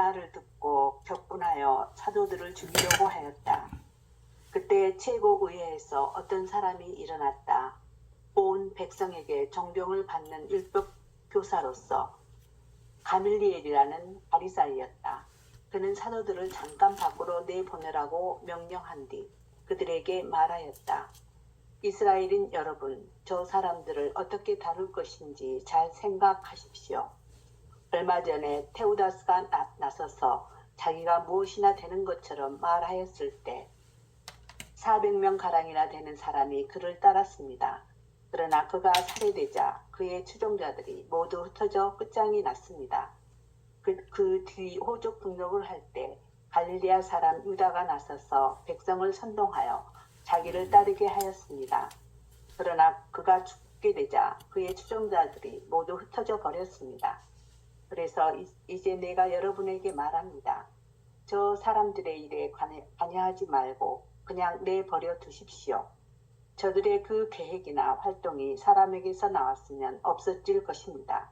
말을 듣고 격분하여 사도들을 죽이려고 하였다. 그때 최고의회에서 어떤 사람이 일어났다. 온 백성에게 정병을 받는 율법 교사로서 가밀리엘이라는 바리사이였다. 그는 사도들을 잠깐 밖으로 내보내라고 명령한 뒤 그들에게 말하였다. 이스라엘인 여러분, 저 사람들을 어떻게 다룰 것인지 잘 생각하십시오. 얼마 전에 테우다스가 나서서 자기가 무엇이나 되는 것처럼 말하였을 때 400명 가량이나 되는 사람이 그를 따랐습니다. 그러나 그가 살해되자 그의 추종자들이 모두 흩어져 끝장이 났습니다. 그 뒤 호적 등록을 할 때 갈릴리아 사람 유다가 나서서 백성을 선동하여 자기를 따르게 하였습니다. 그러나 그가 죽게 되자 그의 추종자들이 모두 흩어져 버렸습니다. 그래서 이제 내가 여러분에게 말합니다. 저 사람들의 일에 관여하지 말고 그냥 내버려 두십시오. 저들의 그 계획이나 활동이 사람에게서 나왔으면 없어질 것입니다.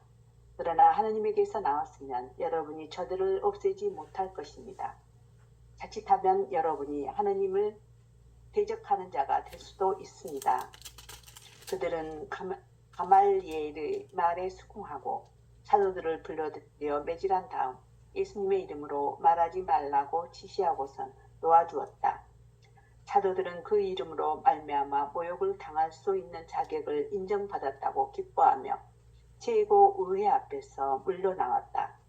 그러나 하느님에게서 나왔으면 여러분이 저들을 없애지 못할 것입니다. 자칫하면 여러분이 하느님을 대적하는 자가 될 수도 있습니다. 그들은 가말리엘의 말에 수긍하고 사도들을 불러들여 매질한 다음 예수님의 이름으로 말하지 말라고 지시하고선 놓아주었다. 사도들은 그 이름으로 말미암아 모욕을 당할 수 있는 자격을 인정받았다고 기뻐하며 최고의회 앞에서 물러나왔다.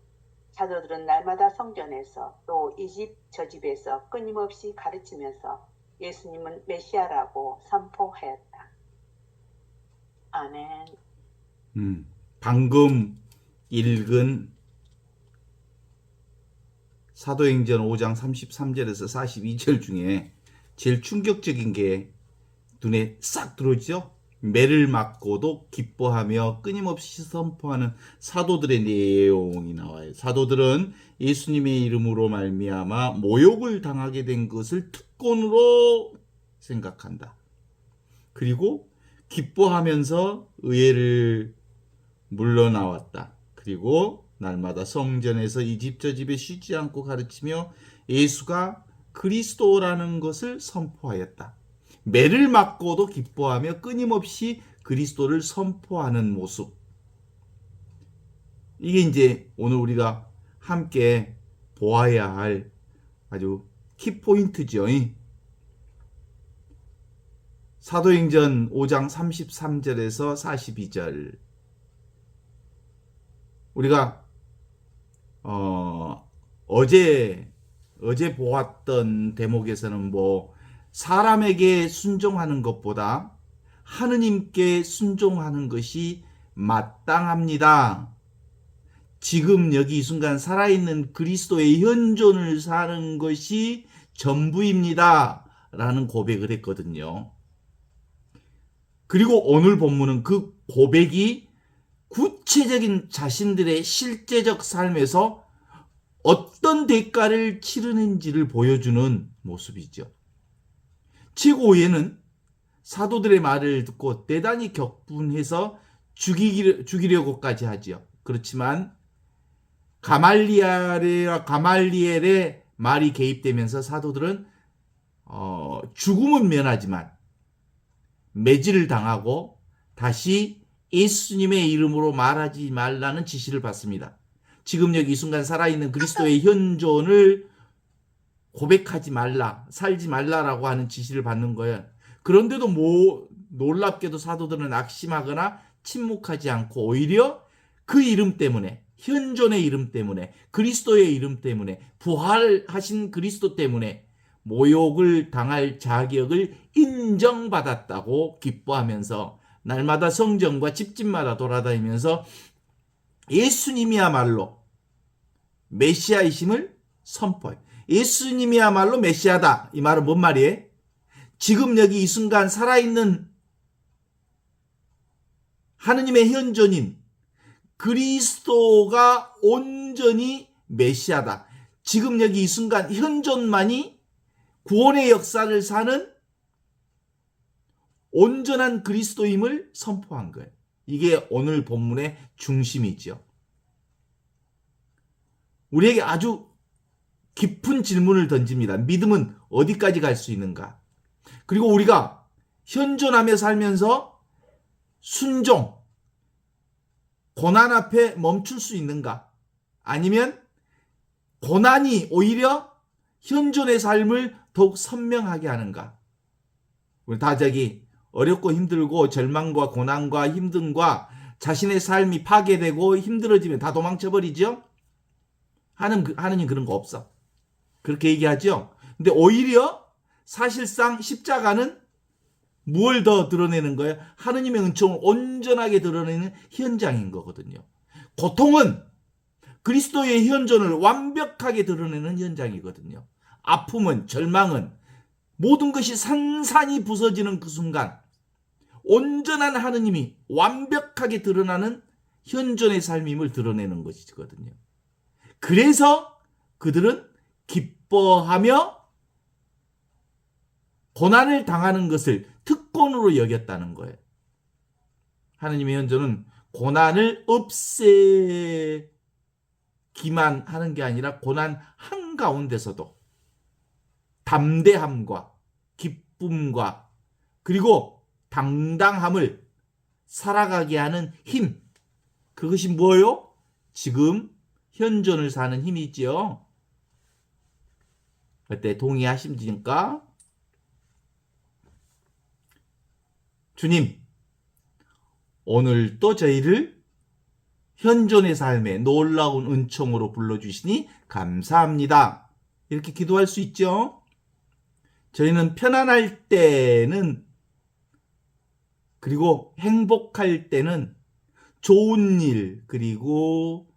사도들은 날마다 성전에서 또 이 집 저 집에서 끊임없이 가르치면서 예수님은 메시아라고 선포하였다. 아멘. 방금 읽은 사도행전 5장 33절에서 42절 중에 제일 충격적인 게 눈에 싹 들어오죠. 매를 맞고도 기뻐하며 끊임없이 선포하는 사도들의 내용이 나와요. 사도들은 예수님의 이름으로 말미암아 모욕을 당하게 된 것을 특권으로 생각한다. 그리고 기뻐하면서 의회를 물러나왔다. 그리고 날마다 성전에서 이 집 저 집에 쉬지 않고 가르치며 예수가 그리스도라는 것을 선포하였다. 매를 맞고도 기뻐하며 끊임없이 그리스도를 선포하는 모습. 이게 이제 오늘 우리가 함께 보아야 할 아주 키포인트죠. 사도행전 5장 33절에서 42절. 우리가 어제 보았던 대목에서는 사람에게 순종하는 것보다 하느님께 순종하는 것이 마땅합니다. 지금 여기 이 순간 살아있는 그리스도의 현존을 사는 것이 전부입니다. 라는 고백을 했거든요. 그리고 오늘 본문은 그 고백이 구체적인 자신들의 실제적 삶에서 어떤 대가를 치르는지를 보여주는 모습이죠. 최고의회는 사도들의 말을 듣고 대단히 격분해서 죽이려고까지 하죠. 그렇지만 가말리엘의 말이 개입되면서 사도들은 죽음은 면하지만 매질을 당하고 다시 예수님의 이름으로 말하지 말라는 지시를 받습니다. 지금 여기 이 순간 살아있는 그리스도의 현존을 고백하지 말라, 살지 말라라고 하는 지시를 받는 거예요. 그런데도 놀랍게도 사도들은 낙심하거나 침묵하지 않고 오히려 그 이름 때문에, 현존의 이름 때문에, 그리스도의 이름 때문에, 부활하신 그리스도 때문에 모욕을 당할 자격을 인정받았다고 기뻐하면서 날마다 성전과 집집마다 돌아다니면서 예수님이야말로 메시아이심을 선포해요. 예수님이야말로 메시아다. 이 말은 뭔 말이에요? 지금 여기 이 순간 살아있는 하느님의 현존인 그리스도가 온전히 메시아다. 지금 여기 이 순간 현존만이 구원의 역사를 사는 온전한 그리스도임을 선포한 거예요. 이게 오늘 본문의 중심이죠. 우리에게 아주 깊은 질문을 던집니다. 믿음은 어디까지 갈 수 있는가? 그리고 우리가 현존하며 살면서 순종, 고난 앞에 멈출 수 있는가? 아니면 고난이 오히려 현존의 삶을 더욱 선명하게 하는가? 우리 다자기 어렵고 힘들고 절망과 고난과 힘듦과 자신의 삶이 파괴되고 힘들어지면 다 도망쳐버리죠? 하느님 그런 거 없어. 그렇게 얘기하죠? 근데 오히려 사실상 십자가는 무엇을 더 드러내는 거예요? 하느님의 은총을 온전하게 드러내는 현장인 거거든요. 고통은 그리스도의 현존을 완벽하게 드러내는 현장이거든요. 아픔은, 절망은 모든 것이 산산이 부서지는 그 순간 온전한 하느님이 완벽하게 드러나는 현존의 삶임을 드러내는 것이거든요. 그래서 그들은 기뻐하며 고난을 당하는 것을 특권으로 여겼다는 거예요. 하느님의 현존은 고난을 없애기만 하는 게 아니라 고난 한가운데서도 담대함과 기쁨과 그리고 당당함을 살아가게 하는 힘. 그것이 뭐예요? 지금 현존을 사는 힘이지요. 그때 동의하십니까? 주님, 오늘 또 저희를 현존의 삶에 놀라운 은총으로 불러주시니 감사합니다. 이렇게 기도할 수 있죠. 저희는 편안할 때는 그리고 행복할 때는 좋은 일 그리고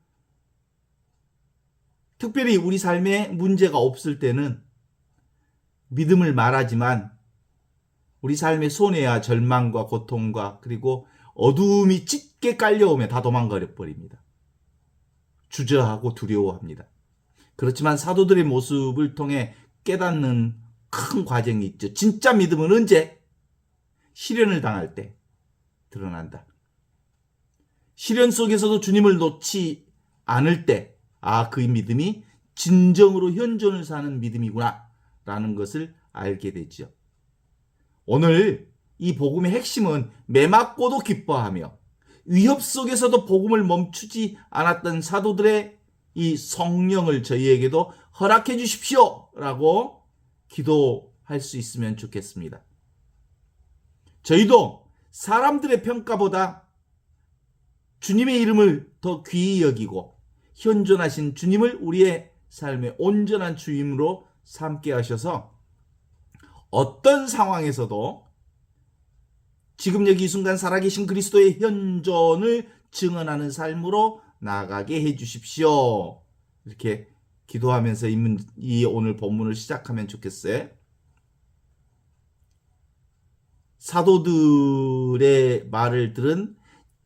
특별히 우리 삶에 문제가 없을 때는 믿음을 말하지만 우리 삶의 손해와 절망과 고통과 그리고 어두움이 짙게 깔려오면 다 도망가 버립니다. 주저하고 두려워합니다. 그렇지만 사도들의 모습을 통해 깨닫는 큰 과정이 있죠. 진짜 믿음은 언제? 시련을 당할 때 드러난다. 시련 속에서도 주님을 놓지 않을 때, 그 믿음이 진정으로 현존을 사는 믿음이구나 라는 것을 알게 되죠. 오늘 이 복음의 핵심은 매맞고도 기뻐하며 위협 속에서도 복음을 멈추지 않았던 사도들의 이 성령을 저희에게도 허락해 주십시오 라고 기도할 수 있으면 좋겠습니다. 저희도 사람들의 평가보다 주님의 이름을 더 귀히 여기고 현존하신 주님을 우리의 삶의 온전한 주임으로 삼게 하셔서 어떤 상황에서도 지금 여기 이 순간 살아계신 그리스도의 현존을 증언하는 삶으로 나아가게 해주십시오. 이렇게 기도하면서 이 오늘 본문을 시작하면 좋겠어요. 사도들의 말을 들은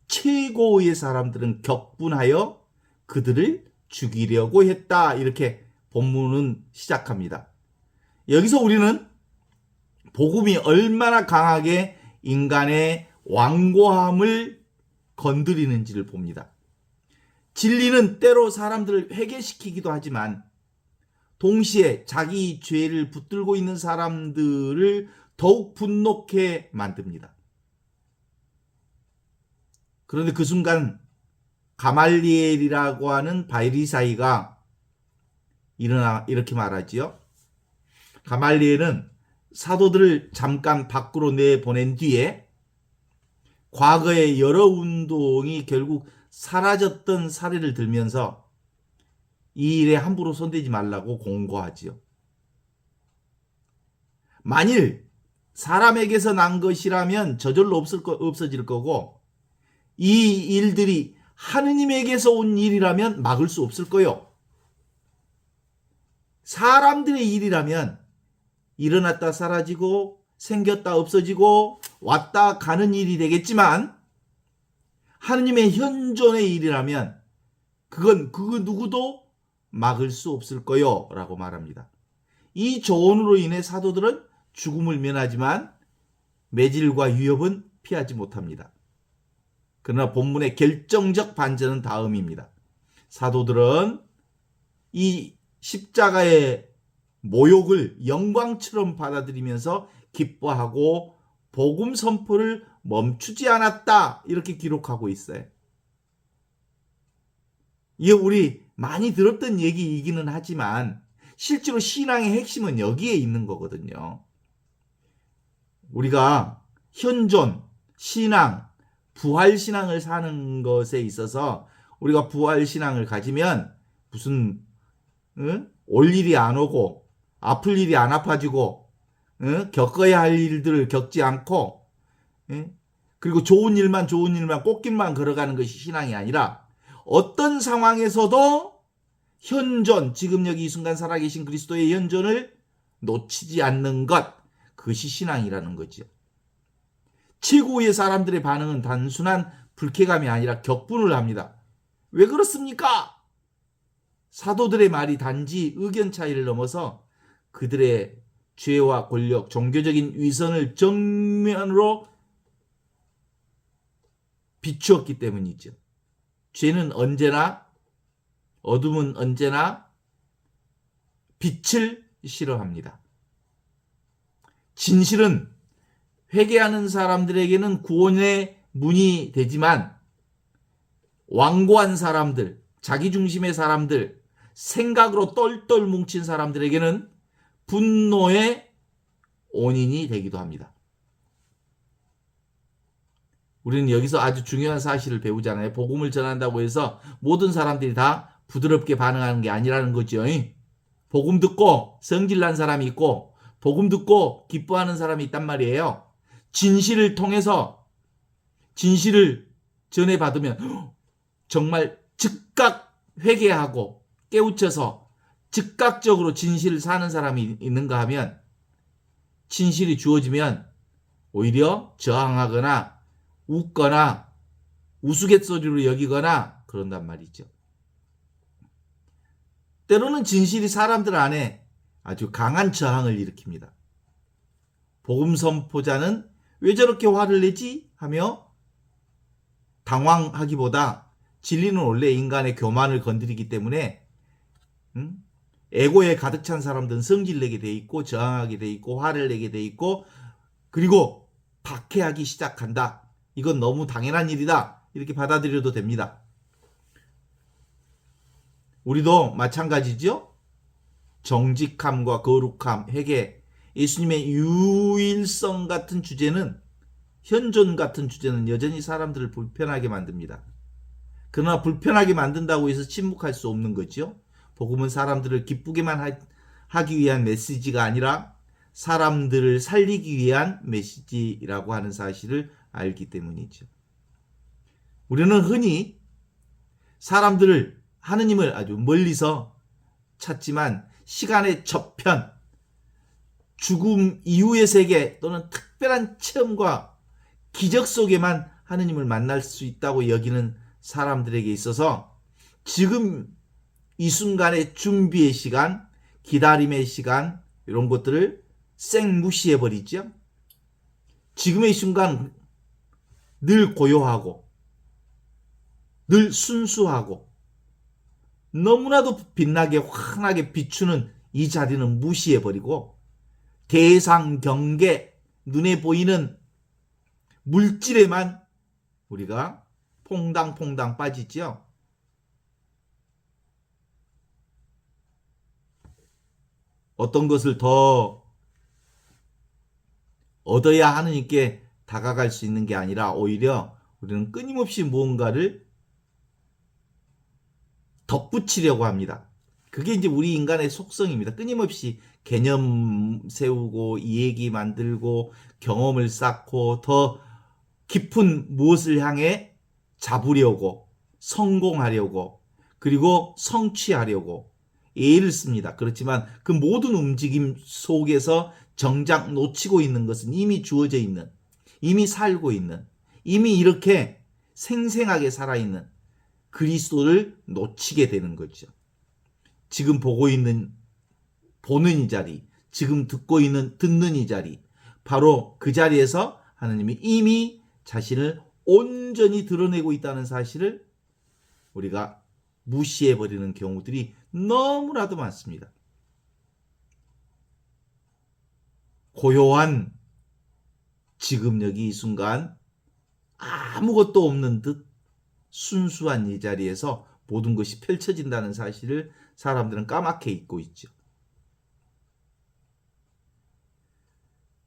최고의 사람들은 격분하여 그들을 죽이려고 했다. 이렇게 본문은 시작합니다. 여기서 우리는 복음이 얼마나 강하게 인간의 완고함을 건드리는지를 봅니다. 진리는 때로 사람들을 회개시키기도 하지만 동시에 자기 죄를 붙들고 있는 사람들을 더욱 분노케 만듭니다. 그런데 그 순간 가말리엘이라고 하는 바리사이가 이렇게 말하지요. 가말리엘은 사도들을 잠깐 밖으로 내보낸 뒤에 과거의 여러 운동이 결국 사라졌던 사례를 들면서 이 일에 함부로 손대지 말라고 공고하지요. 만일 사람에게서 난 것이라면 저절로 없어질 거고 이 일들이 하느님에게서 온 일이라면 막을 수 없을 거요. 사람들의 일이라면 일어났다 사라지고 생겼다 없어지고 왔다 가는 일이 되겠지만 하느님의 현존의 일이라면 그건 그 누구도 막을 수 없을 거요 라고 말합니다. 이 조언으로 인해 사도들은 죽음을 면하지만 매질과 위협은 피하지 못합니다. 그러나 본문의 결정적 반전은 다음입니다. 사도들은 이 십자가의 모욕을 영광처럼 받아들이면서 기뻐하고 복음 선포를 멈추지 않았다. 이렇게 기록하고 있어요. 이게 우리 많이 들었던 얘기이기는 하지만 실제로 신앙의 핵심은 여기에 있는 거거든요. 우리가 현존, 신앙, 부활신앙을 사는 것에 있어서 우리가 부활신앙을 가지면 무슨 올 일이 안 오고 아플 일이 안 아파지고 겪어야 할 일들을 겪지 않고 그리고 좋은 일만 꽃길만 걸어가는 것이 신앙이 아니라 어떤 상황에서도 현존, 지금 여기 이 순간 살아계신 그리스도의 현존을 놓치지 않는 것, 그것이 신앙이라는 거죠. 최고의 사람들의 반응은 단순한 불쾌감이 아니라 격분을 합니다. 왜 그렇습니까? 사도들의 말이 단지 의견 차이를 넘어서 그들의 죄와 권력, 종교적인 위선을 정면으로 비추었기 때문이죠. 죄는 언제나, 어둠은 언제나 빛을 싫어합니다. 진실은 회개하는 사람들에게는 구원의 문이 되지만 완고한 사람들, 자기중심의 사람들, 생각으로 똘똘 뭉친 사람들에게는 분노의 원인이 되기도 합니다. 우리는 여기서 아주 중요한 사실을 배우잖아요. 복음을 전한다고 해서 모든 사람들이 다 부드럽게 반응하는 게 아니라는 거죠. 복음 듣고 성질난 사람이 있고 복음 듣고 기뻐하는 사람이 있단 말이에요. 진실을 통해서 진실을 전해받으면 정말 즉각 회개하고 깨우쳐서 즉각적으로 진실을 사는 사람이 있는가 하면 진실이 주어지면 오히려 저항하거나 웃거나 우스갯소리로 여기거나 그런단 말이죠. 때로는 진실이 사람들 안에 아주 강한 저항을 일으킵니다. 복음 선포자는 왜 저렇게 화를 내지? 하며 당황하기보다 진리는 원래 인간의 교만을 건드리기 때문에 에고에 가득 찬 사람들은 성질내게 돼 있고 저항하게 돼 있고 화를 내게 돼 있고 그리고 박해하기 시작한다. 이건 너무 당연한 일이다. 이렇게 받아들여도 됩니다. 우리도 마찬가지죠. 정직함과 거룩함, 회개, 예수님의 유일성 같은 주제는 현존 같은 주제는 여전히 사람들을 불편하게 만듭니다. 그러나 불편하게 만든다고 해서 침묵할 수 없는 거죠. 복음은 사람들을 기쁘게만 하기 위한 메시지가 아니라 사람들을 살리기 위한 메시지라고 하는 사실을 알기 때문이죠. 우리는 흔히 사람들을 하느님을 아주 멀리서 찾지만 시간의 저편, 죽음 이후의 세계 또는 특별한 체험과 기적 속에만 하느님을 만날 수 있다고 여기는 사람들에게 있어서 지금 이 순간의 준비의 시간, 기다림의 시간 이런 것들을 쌩 무시해버리죠. 지금의 순간 늘 고요하고 늘 순수하고 너무나도 빛나게 환하게 비추는 이 자리는 무시해버리고 대상 경계 눈에 보이는 물질에만 우리가 퐁당퐁당 빠지죠. 어떤 것을 더 얻어야 하느님께 다가갈 수 있는 게 아니라 오히려 우리는 끊임없이 무언가를 덧붙이려고 합니다. 그게 이제 우리 인간의 속성입니다. 끊임없이 개념 세우고 얘기 만들고 경험을 쌓고 더 깊은 무엇을 향해 잡으려고 성공하려고 그리고 성취하려고 애를 씁니다. 그렇지만 그 모든 움직임 속에서 정작 놓치고 있는 것은 이미 주어져 있는 이미 살고 있는 이미 이렇게 생생하게 살아있는 그리스도를 놓치게 되는 거죠. 지금 보고 있는 보는 이 자리, 지금 듣고 있는 듣는 이 자리, 바로 그 자리에서 하나님이 이미 자신을 온전히 드러내고 있다는 사실을 우리가 무시해버리는 경우들이 너무나도 많습니다. 고요한 지금 여기 이 순간 아무것도 없는 듯 순수한 이 자리에서 모든 것이 펼쳐진다는 사실을 사람들은 까맣게 잊고 있죠.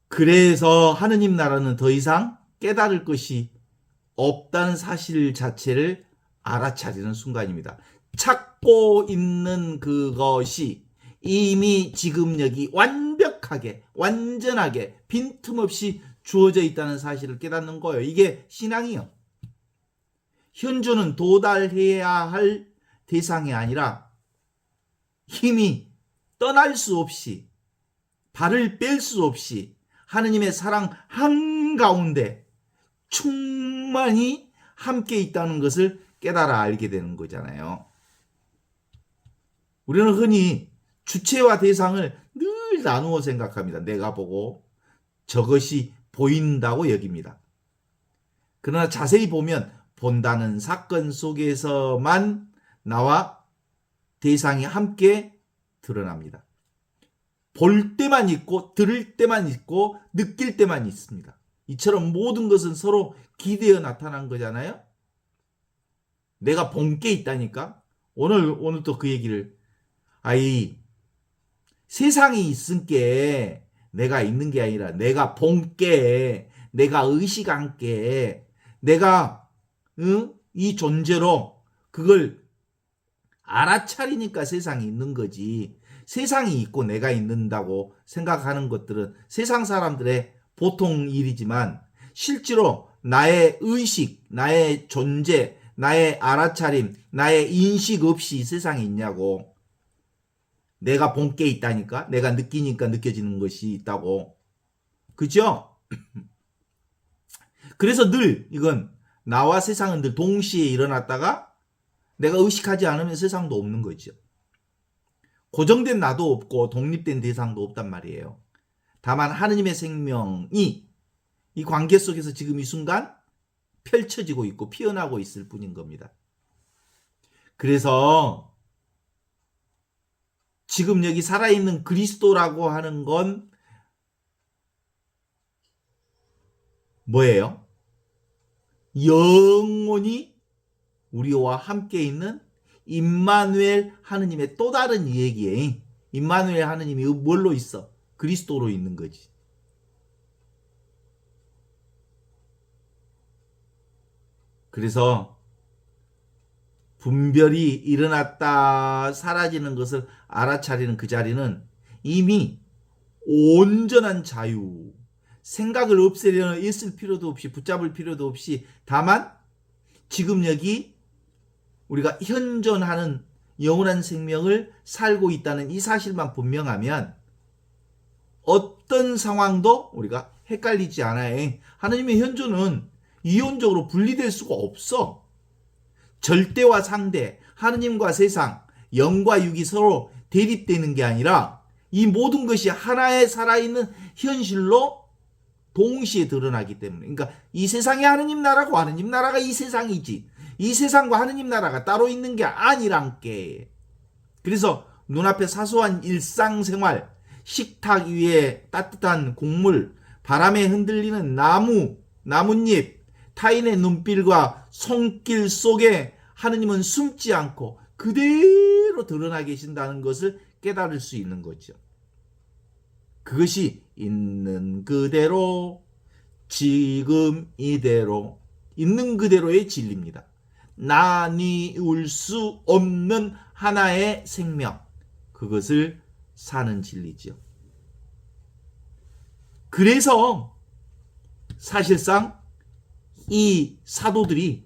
그래서 하느님 나라는 더 이상 깨달을 것이 없다는 사실 자체를 알아차리는 순간입니다. 찾고 있는 그것이 이미 지금 여기 완벽하게 완전하게 빈틈없이 주어져 있다는 사실을 깨닫는 거예요. 이게 신앙이요. 현존은 도달해야 할 대상이 아니라 힘이 떠날 수 없이 발을 뺄 수 없이 하느님의 사랑 한가운데 충만히 함께 있다는 것을 깨달아 알게 되는 거잖아요. 우리는 흔히 주체와 대상을 늘 나누어 생각합니다. 내가 보고 저것이 보인다고 여깁니다. 그러나 자세히 보면 본다는 사건 속에서만 나와 대상이 함께 드러납니다. 볼 때만 있고 들을 때만 있고 느낄 때만 있습니다. 이처럼 모든 것은 서로 기대어 나타난 거잖아요. 내가 본 게 있다니까. 오늘 또 그 얘기를 세상이 있은 게 내가 있는 게 아니라 내가 본 게 내가 의식한 게 내가 이 존재로 그걸 알아차리니까 세상이 있는 거지. 세상이 있고 내가 있는다고 생각하는 것들은 세상 사람들의 보통 일이지만 실제로 나의 의식, 나의 존재, 나의 알아차림, 나의 인식 없이 세상에 있냐고. 내가 본 게 있다니까. 내가 느끼니까 느껴지는 것이 있다고. 그죠? 그래서 늘 이건 나와 세상은 늘 동시에 일어났다가 내가 의식하지 않으면 세상도 없는 거죠. 고정된 나도 없고 독립된 대상도 없단 말이에요. 다만 하느님의 생명이 이 관계 속에서 지금 이 순간 펼쳐지고 있고 피어나고 있을 뿐인 겁니다. 그래서 지금 여기 살아있는 그리스도라고 하는 건 뭐예요? 영원히 우리와 함께 있는 임마누엘 하느님의 또 다른 얘기예요. 임마누엘 하느님이 뭘로 있어? 그리스도로 있는 거지. 그래서 분별이 일어났다 사라지는 것을 알아차리는 그 자리는 이미 온전한 자유, 생각을 없애려 있을 필요도 없이 붙잡을 필요도 없이 다만 지금 여기 우리가 현존하는 영원한 생명을 살고 있다는 이 사실만 분명하면 어떤 상황도 우리가 헷갈리지 않아요. 하나님의 현존은 이론적으로 분리될 수가 없어. 절대와 상대, 하느님과 세상, 영과 육이 서로 대립되는 게 아니라 이 모든 것이 하나의 살아있는 현실로 동시에 드러나기 때문에. 그러니까 이 세상이 하느님 나라고 하느님 나라가 이 세상이지. 이 세상과 하느님 나라가 따로 있는 게 아니란게. 그래서 눈앞에 사소한 일상생활, 식탁 위에 따뜻한 국물, 바람에 흔들리는 나뭇잎, 타인의 눈길과 손길 속에 하느님은 숨지 않고 그대로 드러나 계신다는 것을 깨달을 수 있는 거죠. 그것이 있는 그대로, 지금 이대로, 있는 그대로의 진리입니다. 나뉘울 수 없는 하나의 생명, 그것을 사는 진리죠. 그래서 사실상 이 사도들이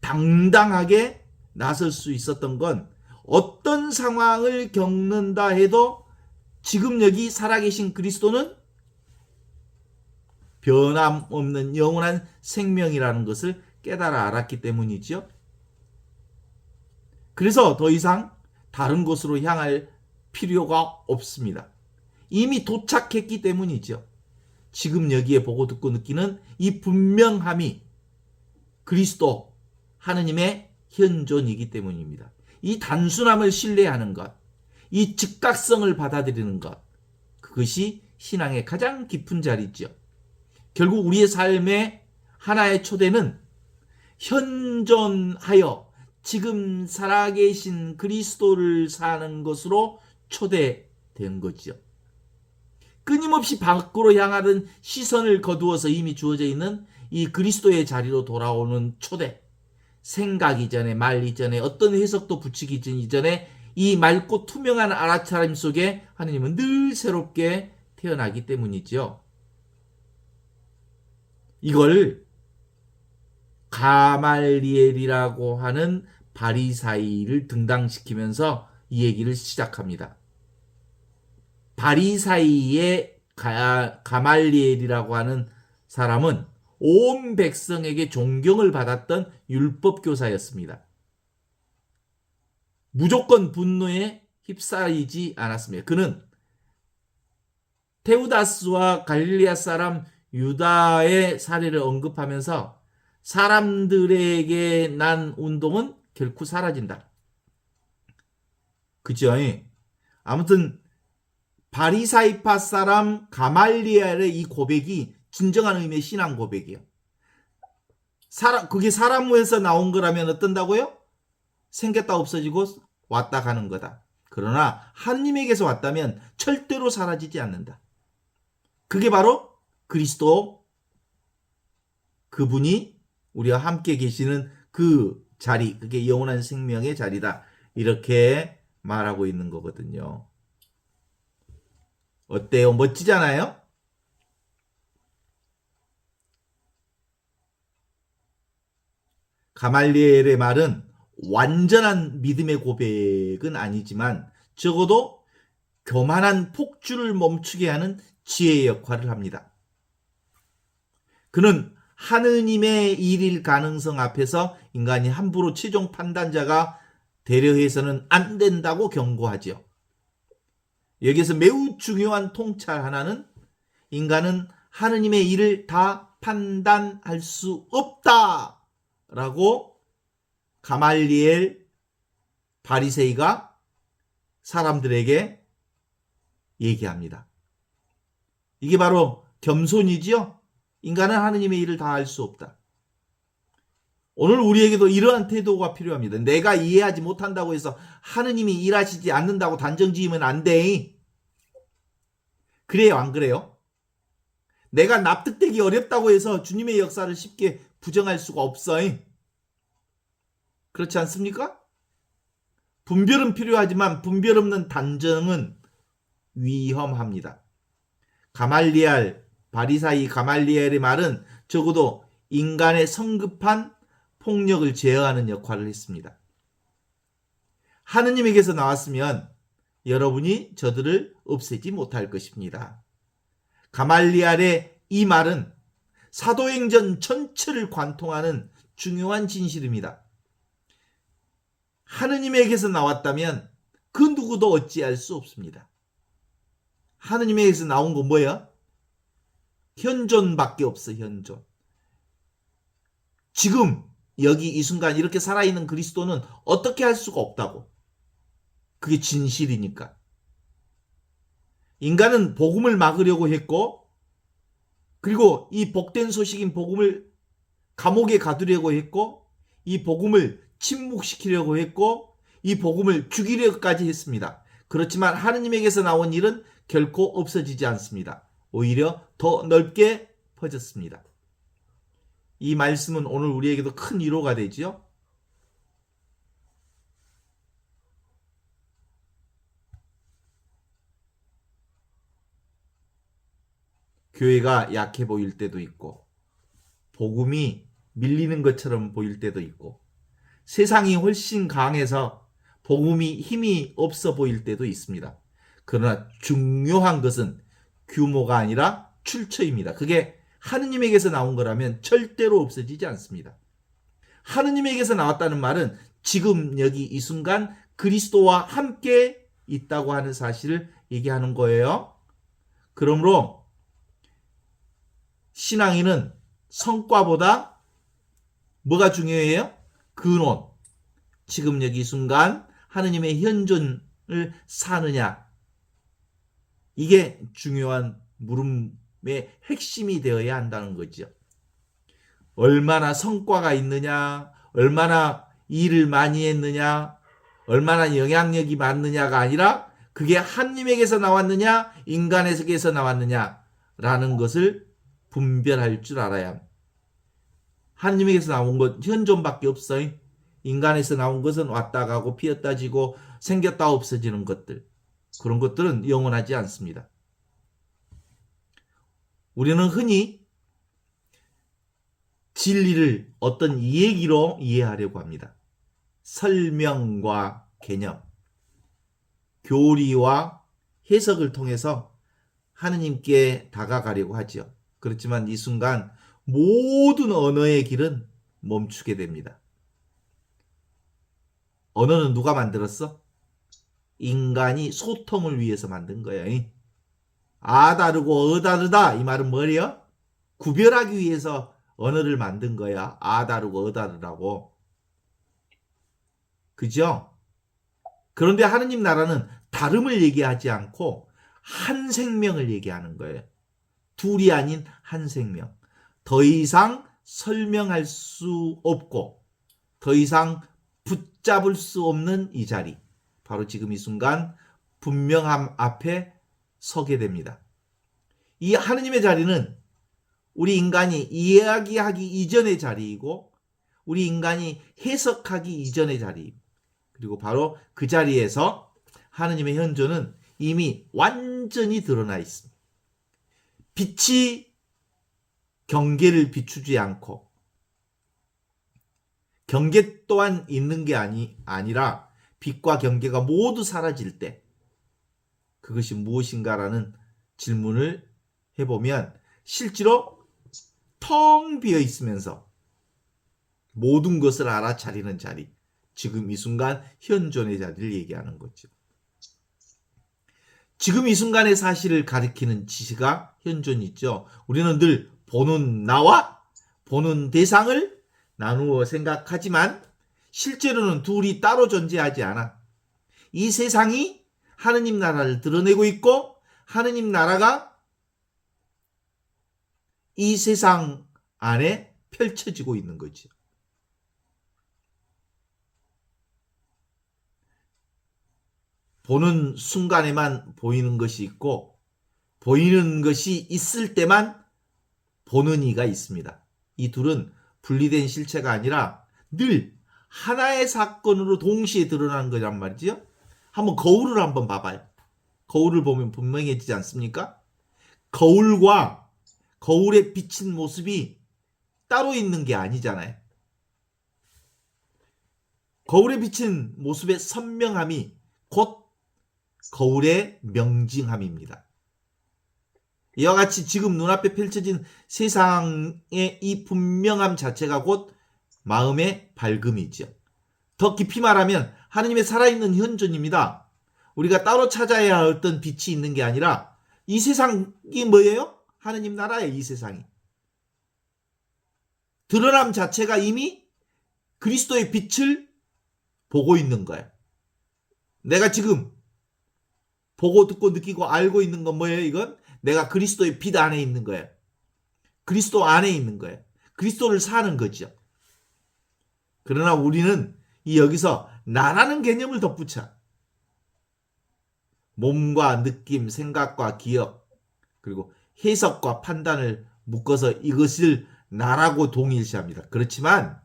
당당하게 나설 수 있었던 건 어떤 상황을 겪는다 해도 지금 여기 살아계신 그리스도는 변함없는 영원한 생명이라는 것을 깨달아 알았기 때문이죠. 그래서 더 이상 다른 곳으로 향할 필요가 없습니다. 이미 도착했기 때문이죠. 지금 여기에 보고 듣고 느끼는 이 분명함이 그리스도 하느님의 현존이기 때문입니다. 이 단순함을 신뢰하는 것, 이 즉각성을 받아들이는 것, 그것이 신앙의 가장 깊은 자리죠. 결국 우리의 삶의 하나의 초대는 현존하여 지금 살아계신 그리스도를 사는 것으로 초대된 거죠. 끊임없이 밖으로 향하는 시선을 거두어서 이미 주어져 있는 이 그리스도의 자리로 돌아오는 초대. 생각 이전에, 말 이전에, 어떤 해석도 붙이기 이전에 이 맑고 투명한 알아차림 속에 하느님은 늘 새롭게 태어나기 때문이죠. 이걸 가말리엘이라고 하는 바리사이를 등장시키면서 이 얘기를 시작합니다. 바리사이의 가말리엘이라고 하는 사람은 온 백성에게 존경을 받았던 율법 교사였습니다. 무조건 분노에 휩싸이지 않았습니다. 그는 테우다스와 갈릴리아 사람 유다의 사례를 언급하면서 사람들에게 난 운동은 결코 사라진다. 그죠? 아무튼 바리사이파 사람 가말리엘의 이 고백이 진정한 의미의 신앙 고백이에요. 그게 사람에서 나온 거라면 어떤다고요? 생겼다 없어지고 왔다 가는 거다. 그러나 하느님에게서 왔다면 절대로 사라지지 않는다. 그게 바로 그리스도, 그분이 우리와 함께 계시는 그 자리, 그게 영원한 생명의 자리다. 이렇게 말하고 있는 거거든요. 어때요? 멋지잖아요? 가말리엘의 말은 완전한 믿음의 고백은 아니지만 적어도 교만한 폭주를 멈추게 하는 지혜의 역할을 합니다. 그는 하느님의 일일 가능성 앞에서 인간이 함부로 최종 판단자가 되려 해서는 안 된다고 경고하죠. 여기에서 매우 중요한 통찰 하나는 인간은 하느님의 일을 다 판단할 수 없다라고 가말리엘 바리새이가 사람들에게 얘기합니다. 이게 바로 겸손이지요. 인간은 하느님의 일을 다 할 수 없다. 오늘 우리에게도 이러한 태도가 필요합니다. 내가 이해하지 못한다고 해서 하느님이 일하시지 않는다고 단정지으면 안 돼. 그래요, 안 그래요? 내가 납득되기 어렵다고 해서 주님의 역사를 쉽게 부정할 수가 없어. 그렇지 않습니까? 분별은 필요하지만 분별 없는 단정은 위험합니다. 바리사이 가말리엘의 말은 적어도 인간의 성급한 폭력을 제어하는 역할을 했습니다. 하느님에게서 나왔으면 여러분이 저들을 없애지 못할 것입니다. 가말리엘의 이 말은 사도행전 전체를 관통하는 중요한 진실입니다. 하느님에게서 나왔다면 그 누구도 어찌할 수 없습니다. 하느님에게서 나온 건 뭐야? 현존밖에 없어, 현존. 지금 여기 이 순간 이렇게 살아있는 그리스도는 어떻게 할 수가 없다고. 그게 진실이니까. 인간은 복음을 막으려고 했고, 그리고 이 복된 소식인 복음을 감옥에 가두려고 했고, 이 복음을 침묵시키려고 했고, 이 복음을 죽이려고까지 했습니다. 그렇지만 하느님에게서 나온 일은 결코 없어지지 않습니다. 오히려 더 넓게 퍼졌습니다. 이 말씀은 오늘 우리에게도 큰 위로가 되지요. 교회가 약해 보일 때도 있고, 복음이 밀리는 것처럼 보일 때도 있고, 세상이 훨씬 강해서 복음이 힘이 없어 보일 때도 있습니다. 그러나 중요한 것은 규모가 아니라 출처입니다. 그게 하느님에게서 나온 거라면 절대로 없어지지 않습니다. 하느님에게서 나왔다는 말은 지금 여기 이 순간 그리스도와 함께 있다고 하는 사실을 얘기하는 거예요. 그러므로 신앙인은 성과보다 뭐가 중요해요? 근원, 지금 여기 이 순간 하느님의 현존을 사느냐? 이게 중요한 물음의 핵심이 되어야 한다는 거죠. 얼마나 성과가 있느냐, 얼마나 일을 많이 했느냐, 얼마나 영향력이 많느냐가 아니라 그게 하느님에게서 나왔느냐, 인간에게서 나왔느냐라는 것을 분별할 줄 알아야 합니다. 하느님에게서 나온 것 현존밖에 없어요. 인간에서 나온 것은 왔다 가고 피었다 지고 생겼다 없어지는 것들. 그런 것들은 영원하지 않습니다. 우리는 흔히 진리를 어떤 얘기로 이해하려고 합니다. 설명과 개념, 교리와 해석을 통해서 하느님께 다가가려고 하죠. 그렇지만 이 순간 모든 언어의 길은 멈추게 됩니다. 언어는 누가 만들었어? 인간이 소통을 위해서 만든 거예요. 아 다르고 어 다르다 이 말은 뭐예요? 구별하기 위해서 언어를 만든 거야. 아 다르고 어 다르라고. 그죠? 그런데 하느님 나라는 다름을 얘기하지 않고 한 생명을 얘기하는 거예요. 둘이 아닌 한 생명. 더 이상 설명할 수 없고 더 이상 붙잡을 수 없는 이 자리. 바로 지금 이 순간 분명함 앞에 서게 됩니다. 이 하느님의 자리는 우리 인간이 이야기하기 이전의 자리이고 우리 인간이 해석하기 이전의 자리. 그리고 바로 그 자리에서 하느님의 현존은 이미 완전히 드러나 있습니다. 빛이 경계를 비추지 않고 경계 또한 있는 게 아니라 빛과 경계가 모두 사라질 때 그것이 무엇인가라는 질문을 해보면 실제로 텅 비어 있으면서 모든 것을 알아차리는 자리, 지금 이 순간 현존의 자리를 얘기하는 거죠. 지금 이 순간의 사실을 가리키는 지시가 현존이 있죠. 우리는 늘 보는 나와 보는 대상을 나누어 생각하지만 실제로는 둘이 따로 존재하지 않아. 이 세상이 하느님 나라를 드러내고 있고 하느님 나라가 이 세상 안에 펼쳐지고 있는 거죠. 보는 순간에만 보이는 것이 있고 보이는 것이 있을 때만 보는 이가 있습니다. 이 둘은 분리된 실체가 아니라 늘 하나의 사건으로 동시에 드러나는 거란 말이죠. 한번 거울을 한번 봐봐요. 거울을 보면 분명해지지 않습니까? 거울과 거울에 비친 모습이 따로 있는 게 아니잖아요. 거울에 비친 모습의 선명함이 곧 거울의 명징함입니다. 이와 같이 지금 눈앞에 펼쳐진 세상의 이 분명함 자체가 곧 마음의 밝음이죠. 더 깊이 말하면 하느님의 살아있는 현존입니다. 우리가 따로 찾아야 할 어떤 빛이 있는 게 아니라 이 세상이 뭐예요? 하느님 나라의 이 세상이. 드러남 자체가 이미 그리스도의 빛을 보고 있는 거예요. 내가 지금 보고 듣고 느끼고 알고 있는 건 뭐예요? 이건 내가 그리스도의 빛 안에 있는 거예요. 그리스도 안에 있는 거예요. 그리스도를 사는 거죠. 그러나 우리는 여기서 나라는 개념을 덧붙여 몸과 느낌, 생각과 기억, 그리고 해석과 판단을 묶어서 이것을 나라고 동일시합니다. 그렇지만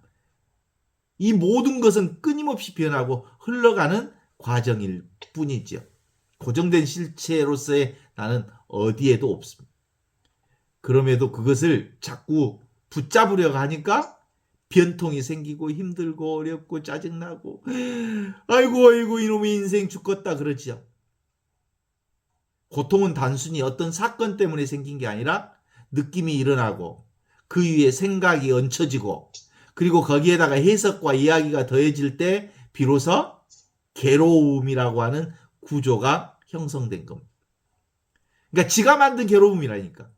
이 모든 것은 끊임없이 변하고 흘러가는 과정일 뿐이죠. 고정된 실체로서의 나는 어디에도 없습니다. 그럼에도 그것을 자꾸 붙잡으려고 하니까 변통이 생기고 힘들고 어렵고 짜증나고 아이고 이놈의 인생 죽겠다 그러지요. 고통은 단순히 어떤 사건 때문에 생긴 게 아니라 느낌이 일어나고 그 위에 생각이 얹혀지고 그리고 거기에다가 해석과 이야기가 더해질 때 비로소 괴로움이라고 하는 구조가 형성된 겁니다. 그러니까 지가 만든 괴로움이라니까.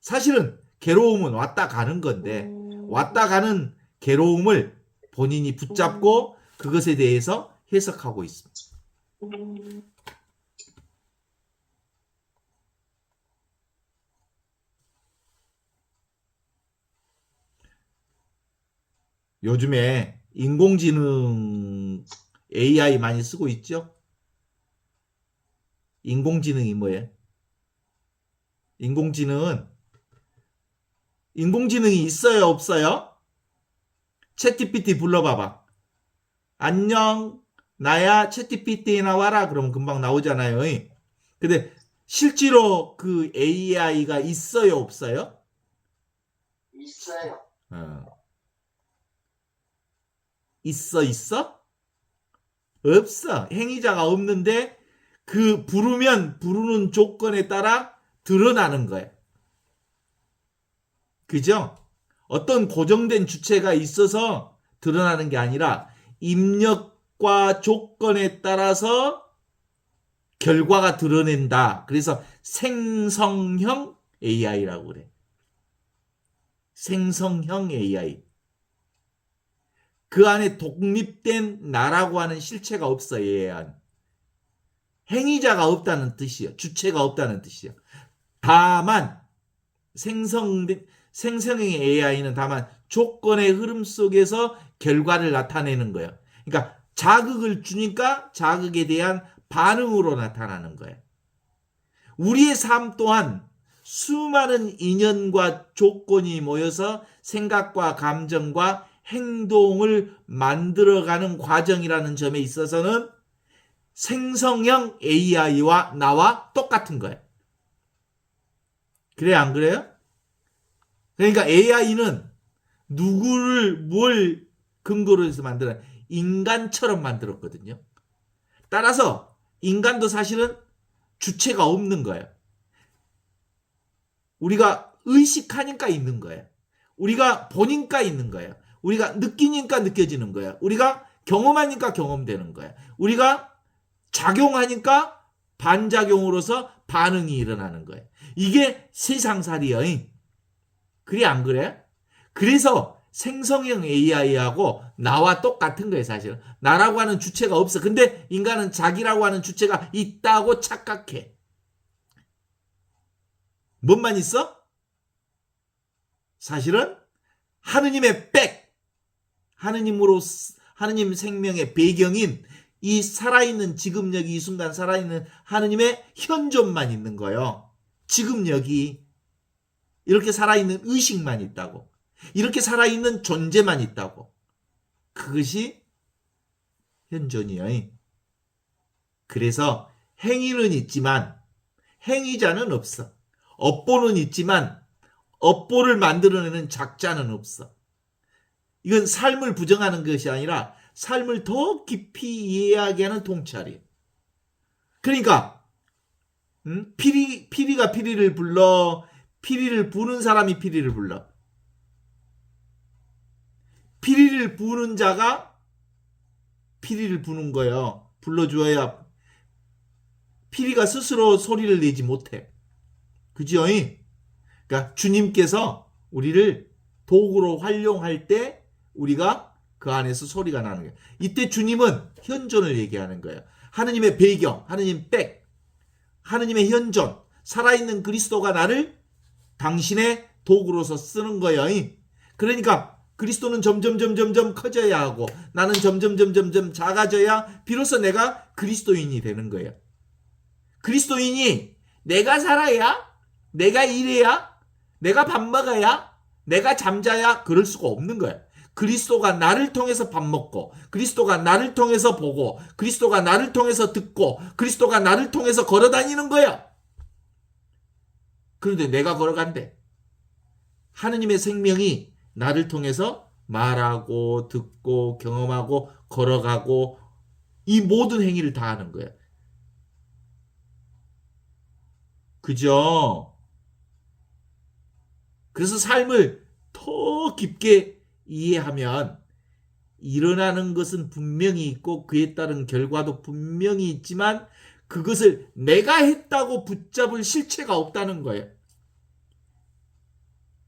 사실은 괴로움은 왔다 가는 건데 왔다 가는 괴로움을 본인이 붙잡고 그것에 대해서 해석하고 있습니다. 요즘에 인공지능 AI 많이 쓰고 있죠? 인공지능이 뭐예요? 인공지능이 있어요, 없어요? 챗GPT 불러봐봐. 안녕, 나야 챗GPT 나와라. 그러면 금방 나오잖아요. 근데 실제로 그 AI가 있어요, 없어요? 있어요. 있어? 없어. 행위자가 없는데 그 부르는 조건에 따라 드러나는 거예요. 그죠? 어떤 고정된 주체가 있어서 드러나는 게 아니라 입력과 조건에 따라서 결과가 드러낸다. 그래서 생성형 AI라고 그래. 생성형 AI. 그 안에 독립된 나라고 하는 실체가 없어, 얘는. 행위자가 없다는 뜻이요. 주체가 없다는 뜻이요. 다만 생성형 AI는 다만 조건의 흐름 속에서 결과를 나타내는 거예요. 그러니까 자극을 주니까 자극에 대한 반응으로 나타나는 거예요. 우리의 삶 또한 수많은 인연과 조건이 모여서 생각과 감정과 행동을 만들어가는 과정이라는 점에 있어서는 생성형 AI와 나와 똑같은 거예요. 그래, 안 그래요? 그러니까 AI는 뭘 근거로 해서 만들어? 인간처럼 만들었거든요. 따라서 인간도 사실은 주체가 없는 거예요. 우리가 의식하니까 있는 거예요. 우리가 보니까 있는 거예요. 우리가 느끼니까 느껴지는 거예요. 우리가 경험하니까 경험되는 거예요. 우리가 작용하니까 반작용으로서 반응이 일어나는 거예요. 이게 세상살이요. 그래, 안 그래? 그래서 생성형 AI하고 나와 똑같은 거예요, 사실은. 나라고 하는 주체가 없어. 근데 인간은 자기라고 하는 주체가 있다고 착각해. 뭔만 있어? 사실은 하느님의 하느님 생명의 배경인 이 살아있는 지금 여기 이 순간 살아있는 하느님의 현존만 있는 거예요. 지금 여기 이렇게 살아있는 의식만 있다고. 이렇게 살아있는 존재만 있다고. 그것이 현존이에요. 그래서 행위는 있지만 행위자는 없어. 업보는 있지만 업보를 만들어내는 작자는 없어. 이건 삶을 부정하는 것이 아니라 삶을 더 깊이 이해하게 하는 통찰이에요. 그러니까 피리가 피리를 불러. 피리를 부는 사람이 피리를 불러. 피리를 부는 자가 피리를 부는 거예요. 불러주어야 피리가 스스로 소리를 내지 못해. 그죠? 그러니까 주님께서 우리를 도구로 활용할 때 우리가 그 안에서 소리가 나는 거예요. 이때 주님은 현존을 얘기하는 거예요. 하느님의 배경, 하느님의 현존, 살아있는 그리스도가 나를 당신의 도구로서 쓰는 거예요. 그러니까 그리스도는 점점 커져야 하고 나는 점점 작아져야 비로소 내가 그리스도인이 되는 거예요. 그리스도인이 내가 살아야, 내가 일해야, 내가 밥 먹어야, 내가 잠자야 그럴 수가 없는 거예요. 그리스도가 나를 통해서 밥 먹고, 그리스도가 나를 통해서 보고, 그리스도가 나를 통해서 듣고, 그리스도가 나를 통해서 걸어다니는 거예요. 그런데 내가 걸어간대. 하느님의 생명이 나를 통해서 말하고 듣고 경험하고 걸어가고 이 모든 행위를 다 하는 거예요. 그죠? 그래서 삶을 더 깊게 이해하면 일어나는 것은 분명히 있고 그에 따른 결과도 분명히 있지만 그것을 내가 했다고 붙잡을 실체가 없다는 거예요.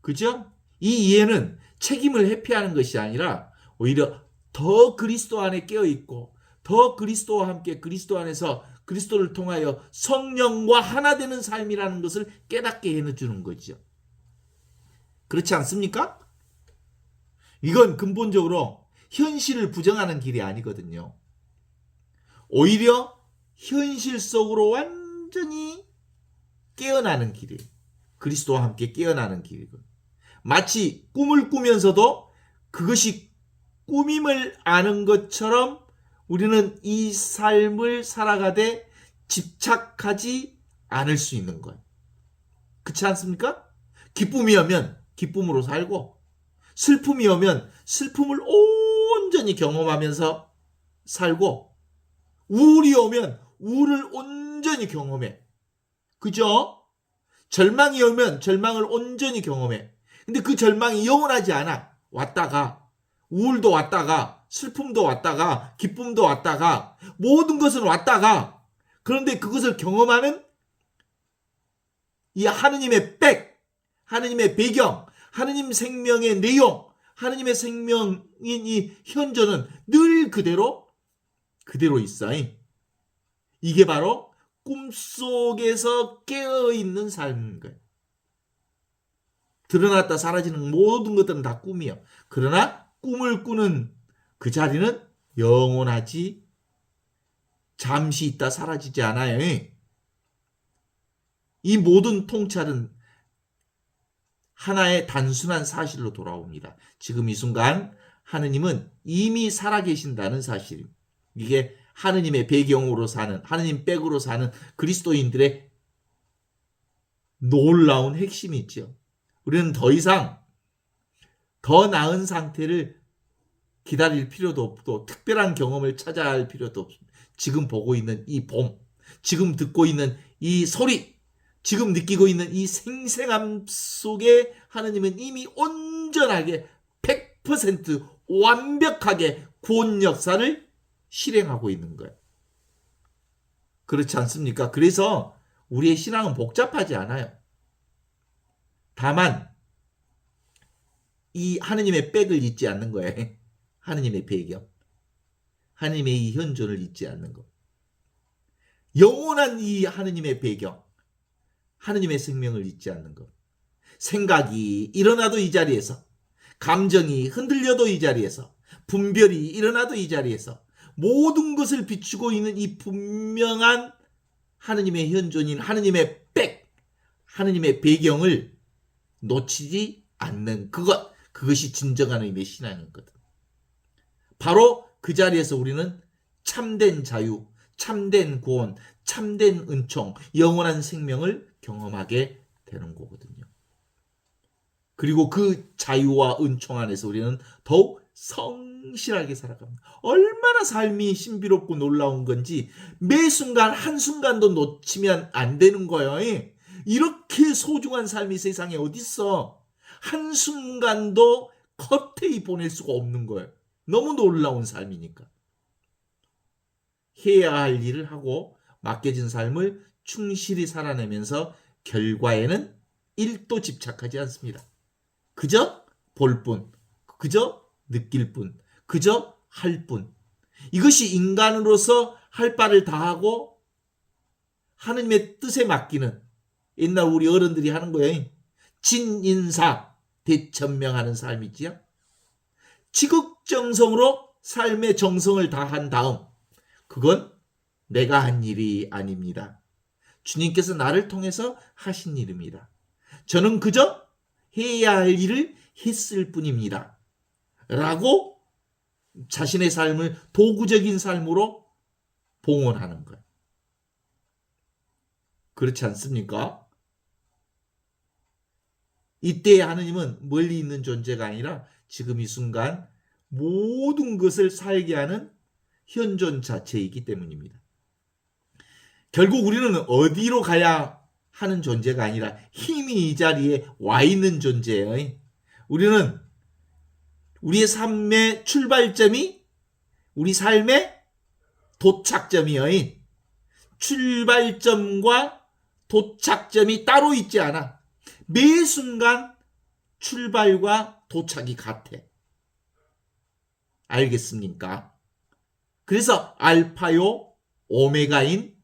그죠? 이 이해는 책임을 회피하는 것이 아니라 오히려 더 그리스도 안에 깨어 있고 더 그리스도와 함께 그리스도 안에서 그리스도를 통하여 성령과 하나 되는 삶이라는 것을 깨닫게 해주는 거죠. 그렇지 않습니까? 이건 근본적으로 현실을 부정하는 길이 아니거든요. 오히려 현실 속으로 완전히 깨어나는 길이에요. 그리스도와 함께 깨어나는 길이고, 마치 꿈을 꾸면서도 그것이 꿈임을 아는 것처럼 우리는 이 삶을 살아가되 집착하지 않을 수 있는 거예요. 그렇지 않습니까? 기쁨이 오면 기쁨으로 살고, 슬픔이 오면 슬픔을 온전히 경험하면서 살고, 우울이 오면 우울을 온전히 경험해. 그죠? 절망이 오면 절망을 온전히 경험해. 근데 그 절망이 영원하지 않아. 왔다가, 우울도 왔다가, 슬픔도 왔다가, 기쁨도 왔다가, 모든 것은 왔다가, 그런데 그것을 경험하는 이 하느님의 백, 하느님의 배경, 하느님 생명의 내용, 하느님의 생명인 이 현존은 늘 그대로 있어. 이게 바로 꿈속에서 깨어있는 삶인 거예요. 드러났다 사라지는 모든 것들은 다 꿈이에요. 그러나 꿈을 꾸는 그 자리는 영원하지, 잠시 있다 사라지지 않아요. 이 모든 통찰은 하나의 단순한 사실로 돌아옵니다. 지금 이 순간 하느님은 이미 살아계신다는 사실. 이게 하느님의 배경으로 사는, 하느님 백으로 사는 그리스도인들의 놀라운 핵심이 있죠. 우리는 더 이상 더 나은 상태를 기다릴 필요도 없고 특별한 경험을 찾아야 할 필요도 없습니다. 지금 보고 있는 이 봄, 지금 듣고 있는 이 소리, 지금 느끼고 있는 이 생생함 속에 하느님은 이미 온전하게 100% 완벽하게 구원 역사를 실행하고 있는 거예요. 그렇지 않습니까? 그래서 우리의 신앙은 복잡하지 않아요. 다만 이 하느님의 백을 잊지 않는 거예요. 하느님의 배경, 하느님의 이 현존을 잊지 않는 것. 영원한 이 하느님의 배경, 하느님의 생명을 잊지 않는 것. 생각이 일어나도 이 자리에서, 감정이 흔들려도 이 자리에서, 분별이 일어나도 이 자리에서, 모든 것을 비추고 있는 이 분명한 하느님의 현존인 하느님의 백, 하느님의 배경을 놓치지 않는 그것, 그것이 진정한 의미의 신앙이거든. 바로 그 자리에서 우리는 참된 자유, 참된 구원, 참된 은총, 영원한 생명을 경험하게 되는 거거든요. 그리고 그 자유와 은총 안에서 우리는 더욱 성실하게 살아갑니다. 얼마나 삶이 신비롭고 놀라운 건지 매 순간 한순간도 놓치면 안 되는 거예요. 이렇게 소중한 삶이 세상에 어딨어. 한순간도 컷테이 보낼 수가 없는 거예요. 너무 놀라운 삶이니까. 해야 할 일을 하고 맡겨진 삶을 충실히 살아내면서 결과에는 1도 집착하지 않습니다. 그저 볼 뿐, 그저 느낄 뿐, 그저 할 뿐. 이것이 인간으로서 할 바를 다하고 하느님의 뜻에 맡기는, 옛날 우리 어른들이 하는 거예요. 진인사 대천명하는 삶이지요. 지극정성으로 삶의 정성을 다한 다음, 그건 내가 한 일이 아닙니다. 주님께서 나를 통해서 하신 일입니다. 저는 그저 해야 할 일을 했을 뿐입니다. 라고 자신의 삶을 도구적인 삶으로 봉헌하는 거예요. 그렇지 않습니까? 이때 하느님은 멀리 있는 존재가 아니라 지금 이 순간 모든 것을 살게 하는 현존 자체이기 때문입니다. 결국 우리는 어디로 가야 하는 존재가 아니라 힘이 이 자리에 와 있는 존재예요. 우리는 우리의 삶의 출발점이 우리 삶의 도착점이에요. 출발점과 도착점이 따로 있지 않아. 매 순간 출발과 도착이 같아. 알겠습니까? 그래서 알파요 오메가인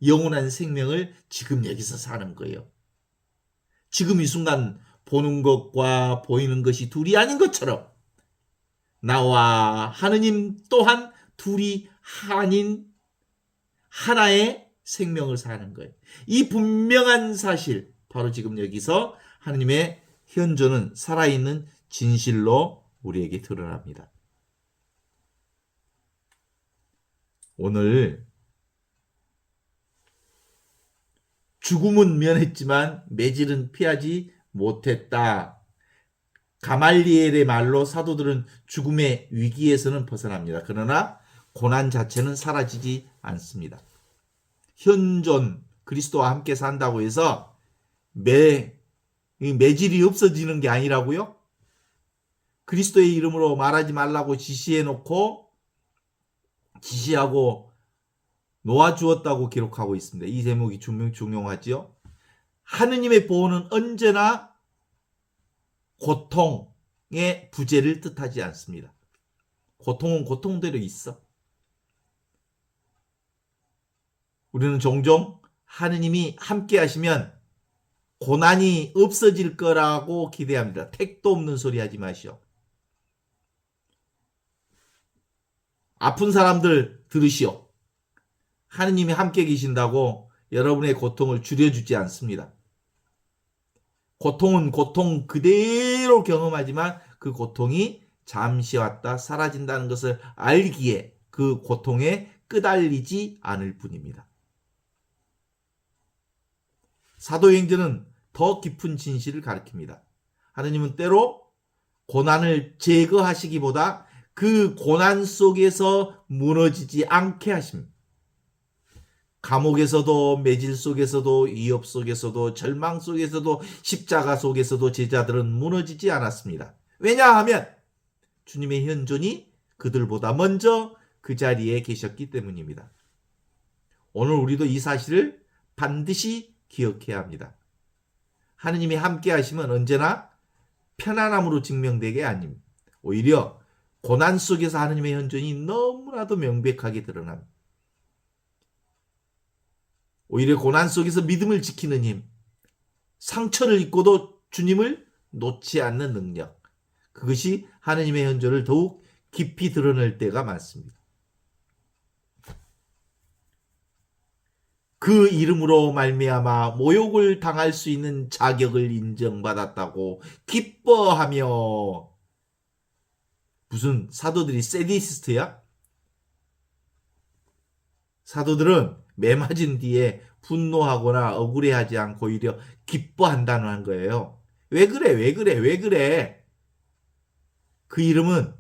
영원한 생명을 지금 여기서 사는 거예요. 지금 이 순간 보는 것과 보이는 것이 둘이 아닌 것처럼 나와 하느님 또한 둘이 아닌 하나의 생명을 사는 거예요. 이 분명한 사실, 바로 지금 여기서 하느님의 현존은 살아있는 진실로 우리에게 드러납니다. 오늘 죽음은 면했지만 매질은 피하지 못했다. 가말리엘의 말로 사도들은 죽음의 위기에서는 벗어납니다. 그러나 고난 자체는 사라지지 않습니다. 현존, 그리스도와 함께 산다고 해서 매질이 없어지는 게 아니라고요? 그리스도의 이름으로 말하지 말라고 지시하고 놓아주었다고 기록하고 있습니다. 이 제목이 중요하지요. 하느님의 보호는 언제나 고통의 부재를 뜻하지 않습니다. 고통은 고통대로 있어. 우리는 종종 하느님이 함께 하시면 고난이 없어질 거라고 기대합니다. 택도 없는 소리 하지 마시오. 아픈 사람들 들으시오. 하느님이 함께 계신다고 여러분의 고통을 줄여주지 않습니다. 고통은 고통 그대로 경험하지만 그 고통이 잠시 왔다 사라진다는 것을 알기에 그 고통에 끄달리지 않을 뿐입니다. 사도행전은 더 깊은 진실을 가리킵니다. 하느님은 때로 고난을 제거하시기보다 그 고난 속에서 무너지지 않게 하십니다. 감옥에서도 매질 속에서도 위협 속에서도 절망 속에서도 십자가 속에서도 제자들은 무너지지 않았습니다. 왜냐하면 주님의 현존이 그들보다 먼저 그 자리에 계셨기 때문입니다. 오늘 우리도 이 사실을 반드시 기억해야 합니다. 하느님이 함께 하시면 언제나 편안함으로 증명되게 아닙니다. 오히려 고난 속에서 하느님의 현존이 너무나도 명백하게 드러납니다. 오히려 고난 속에서 믿음을 지키는 힘, 상처를 입고도 주님을 놓지 않는 능력, 그것이 하느님의 현존을 더욱 깊이 드러낼 때가 많습니다. 그 이름으로 말미암아 모욕을 당할 수 있는 자격을 인정받았다고 기뻐하며, 무슨 사도들이 세디스트야? 사도들은 매 맞은 뒤에 분노하거나 억울해하지 않고 오히려 기뻐한다는 거예요. 왜 그래? 그 이름은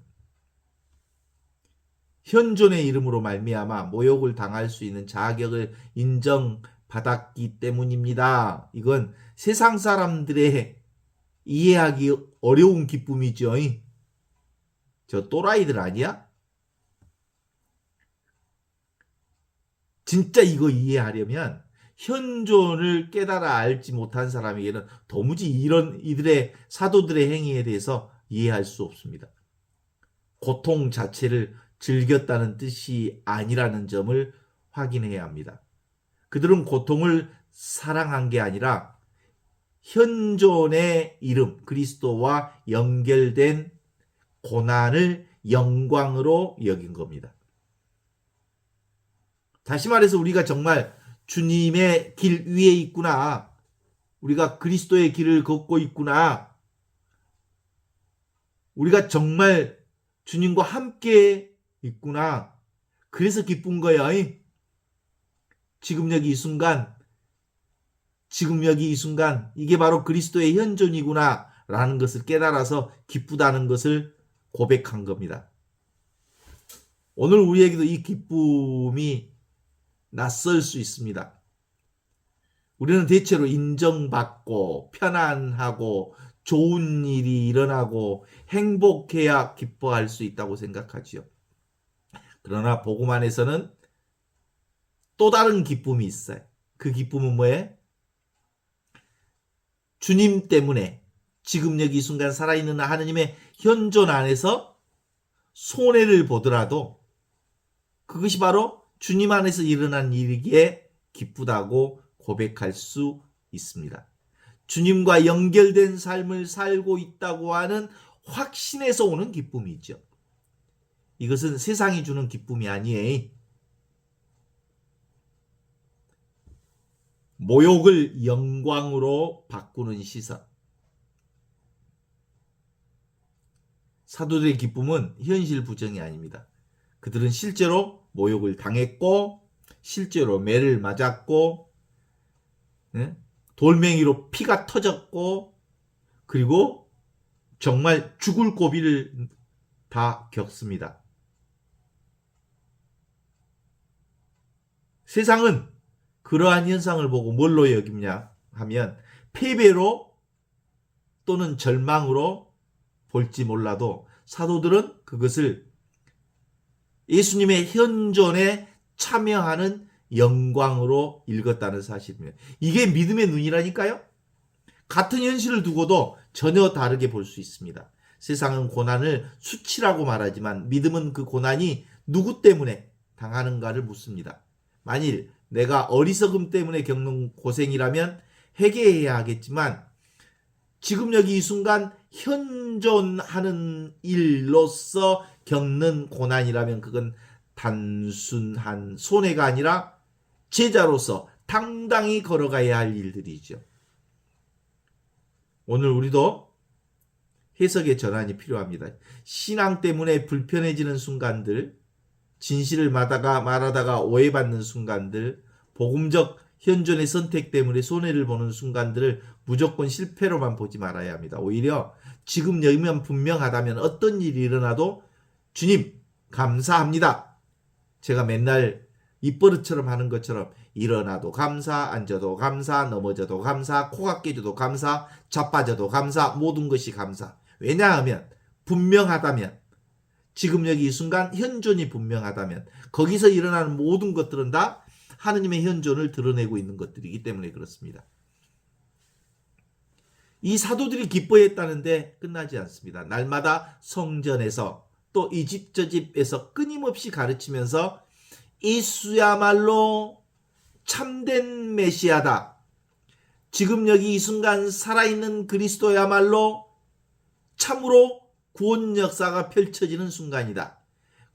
현존의 이름으로 말미암아 모욕을 당할 수 있는 자격을 인정받았기 때문입니다. 이건 세상 사람들의 이해하기 어려운 기쁨이죠. 저 또라이들 아니야? 진짜 이거 이해하려면 현존을 깨달아 알지 못한 사람에게는 도무지 이런 이들의 사도들의 행위에 대해서 이해할 수 없습니다. 고통 자체를 즐겼다는 뜻이 아니라는 점을 확인해야 합니다. 그들은 고통을 사랑한 게 아니라 현존의 이름 그리스도와 연결된 고난을 영광으로 여긴 겁니다. 다시 말해서 우리가 정말 주님의 길 위에 있구나. 우리가 그리스도의 길을 걷고 있구나. 우리가 정말 주님과 함께 있구나. 그래서 기쁜 거야. 지금 여기 이 순간 이게 바로 그리스도의 현존이구나 라는 것을 깨달아서 기쁘다는 것을 고백한 겁니다. 오늘 우리에게도 이 기쁨이 낯설 수 있습니다. 우리는 대체로 인정받고 편안하고 좋은 일이 일어나고 행복해야 기뻐할 수 있다고 생각하지요. 그러나 복음 안에서는 또 다른 기쁨이 있어요. 그 기쁨은 뭐예요? 주님 때문에 지금 여기 이 순간 살아있는 하느님의 현존 안에서 손해를 보더라도 그것이 바로 주님 안에서 일어난 일이기에 기쁘다고 고백할 수 있습니다. 주님과 연결된 삶을 살고 있다고 하는 확신에서 오는 기쁨이죠. 이것은 세상이 주는 기쁨이 아니에요. 모욕을 영광으로 바꾸는 시선. 사도들의 기쁨은 현실 부정이 아닙니다. 그들은 실제로 모욕을 당했고 실제로 매를 맞았고 돌멩이로 피가 터졌고 그리고 정말 죽을 고비를 다 겪습니다. 세상은 그러한 현상을 보고 뭘로 여기냐 하면 패배로 또는 절망으로 볼지 몰라도 사도들은 그것을 예수님의 현존에 참여하는 영광으로 읽었다는 사실입니다. 이게 믿음의 눈이라니까요. 같은 현실을 두고도 전혀 다르게 볼 수 있습니다. 세상은 고난을 수치라고 말하지만 믿음은 그 고난이 누구 때문에 당하는가를 묻습니다. 만일 내가 어리석음 때문에 겪는 고생이라면 회개해야 하겠지만 지금 여기 이 순간 현존하는 일로서 겪는 고난이라면 그건 단순한 손해가 아니라 제자로서 당당히 걸어가야 할 일들이죠. 오늘 우리도 해석의 전환이 필요합니다. 신앙 때문에 불편해지는 순간들, 진실을 말하다가 오해받는 순간들, 복음적 현존의 선택 때문에 손해를 보는 순간들을 무조건 실패로만 보지 말아야 합니다. 오히려 지금 여기면 분명하다면 어떤 일이 일어나도 주님 감사합니다. 제가 맨날 입버릇처럼 하는 것처럼 일어나도 감사, 앉아도 감사, 넘어져도 감사, 코가 깨져도 감사, 자빠져도 감사, 모든 것이 감사. 왜냐하면 분명하다면 지금 여기 이 순간 현존이 분명하다면 거기서 일어나는 모든 것들은 다 하느님의 현존을 드러내고 있는 것들이기 때문에 그렇습니다. 이 사도들이 기뻐했다는데 끝나지 않습니다. 날마다 성전에서 또 이 집 저 집에서 끊임없이 가르치면서 예수야말로 참된 메시아다. 지금 여기 이 순간 살아있는 그리스도야말로 참으로 구원 역사가 펼쳐지는 순간이다.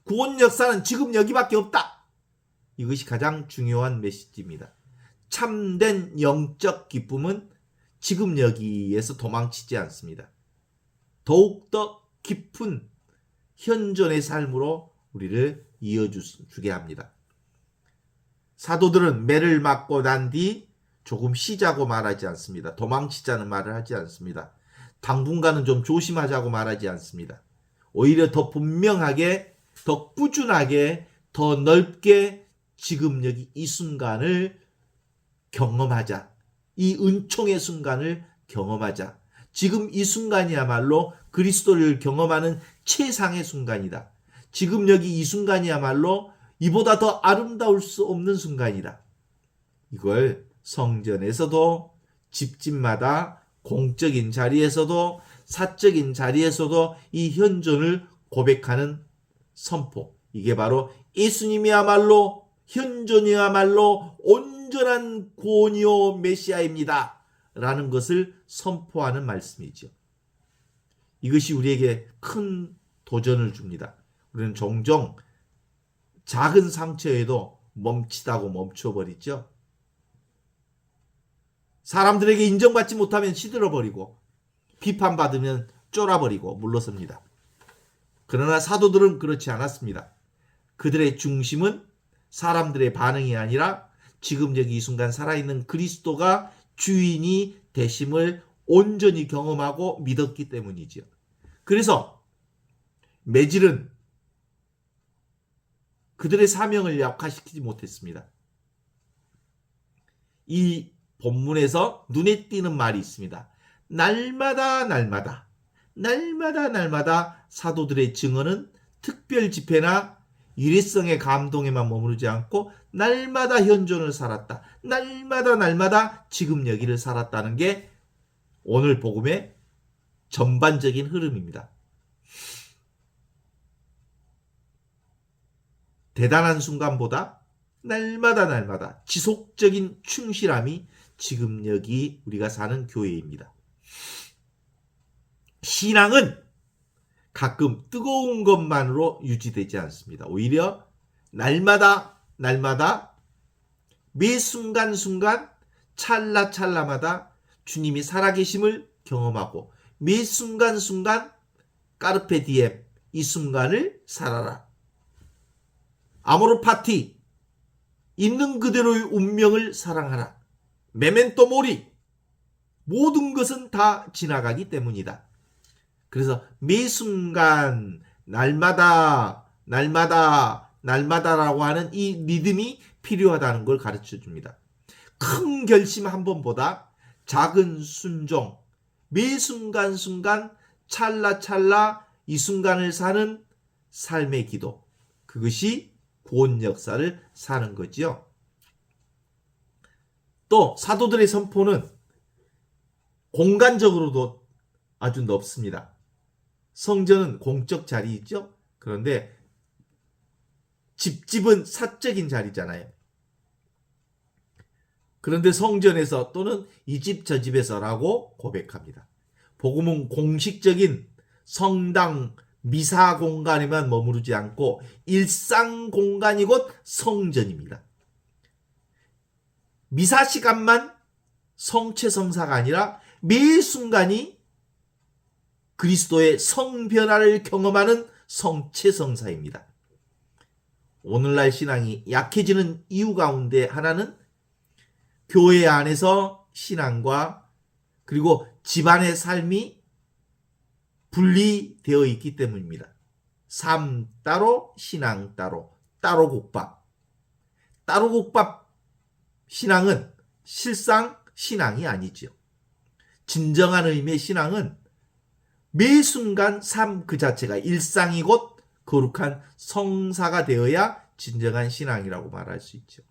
구원 역사는 지금 여기밖에 없다. 이것이 가장 중요한 메시지입니다. 참된 영적 기쁨은 지금 여기에서 도망치지 않습니다. 더욱더 깊은 현존의 삶으로 우리를 이어주게 합니다. 사도들은 매를 맞고 난 뒤 조금 쉬자고 말하지 않습니다. 도망치자는 말을 하지 않습니다. 당분간은 좀 조심하자고 말하지 않습니다. 오히려 더 분명하게, 더 꾸준하게, 더 넓게 지금 여기 이 순간을 경험하자. 이 은총의 순간을 경험하자. 지금 이 순간이야말로 그리스도를 경험하는 최상의 순간이다. 지금 여기 이 순간이야말로 이보다 더 아름다울 수 없는 순간이다. 이걸 성전에서도 집집마다 공적인 자리에서도 사적인 자리에서도 이 현존을 고백하는 선포. 이게 바로 예수님이야말로 현존이야말로 온전한 구원이요 메시아입니다. 라는 것을 선포하는 말씀이죠. 이것이 우리에게 큰 도전을 줍니다. 우리는 종종 작은 상처에도 멈추다고 멈춰버리죠. 사람들에게 인정받지 못하면 시들어버리고 비판받으면 쫄아버리고 물러섭니다. 그러나 사도들은 그렇지 않았습니다. 그들의 중심은 사람들의 반응이 아니라 지금 여기 이 순간 살아있는 그리스도가 주인이 되심을 온전히 경험하고 믿었기 때문이지요. 그래서 매질은 그들의 사명을 약화시키지 못했습니다. 이 본문에서 눈에 띄는 말이 있습니다. 날마다 사도들의 증언은 특별 집회나 일회성의 감동에만 머무르지 않고 날마다 현존을 살았다. 날마다 지금 여기를 살았다는 게 오늘 복음의 전반적인 흐름입니다. 대단한 순간보다 날마다 지속적인 충실함이 지금 여기 우리가 사는 교회입니다. 신앙은 가끔 뜨거운 것만으로 유지되지 않습니다. 오히려 날마다 매 순간순간 찰나찰나마다 주님이 살아계심을 경험하고 매 순간순간 까르페 디엠, 이 순간을 살아라. 아모르 파티, 있는 그대로의 운명을 사랑하라. 메멘토 모리, 모든 것은 다 지나가기 때문이다. 그래서 매 순간 날마다라고 하는 이 리듬이 필요하다는 걸 가르쳐 줍니다. 큰 결심 한 번보다 작은 순종, 매 순간순간 찰나찰나 이 순간을 사는 삶의 기도, 그것이 구원 역사를 사는 거지요. 또 사도들의 선포는 공간적으로도 아주 넓습니다. 성전은 공적 자리이죠. 그런데 집집은 사적인 자리잖아요. 그런데 성전에서 또는 이 집 저 집에서라고 고백합니다. 복음은 공식적인 성당, 미사 공간에만 머무르지 않고 일상 공간이 곧 성전입니다. 미사 시간만 성체성사가 아니라 매 순간이 그리스도의 성변화를 경험하는 성체성사입니다. 오늘날 신앙이 약해지는 이유 가운데 하나는 교회 안에서 신앙과 그리고 집안의 삶이 분리되어 있기 때문입니다. 삶 따로, 신앙 따로, 따로 국밥. 따로 국밥 신앙은 실상 신앙이 아니죠. 진정한 의미의 신앙은 매 순간 삶 그 자체가 일상이 곧 거룩한 성사가 되어야 진정한 신앙이라고 말할 수 있죠.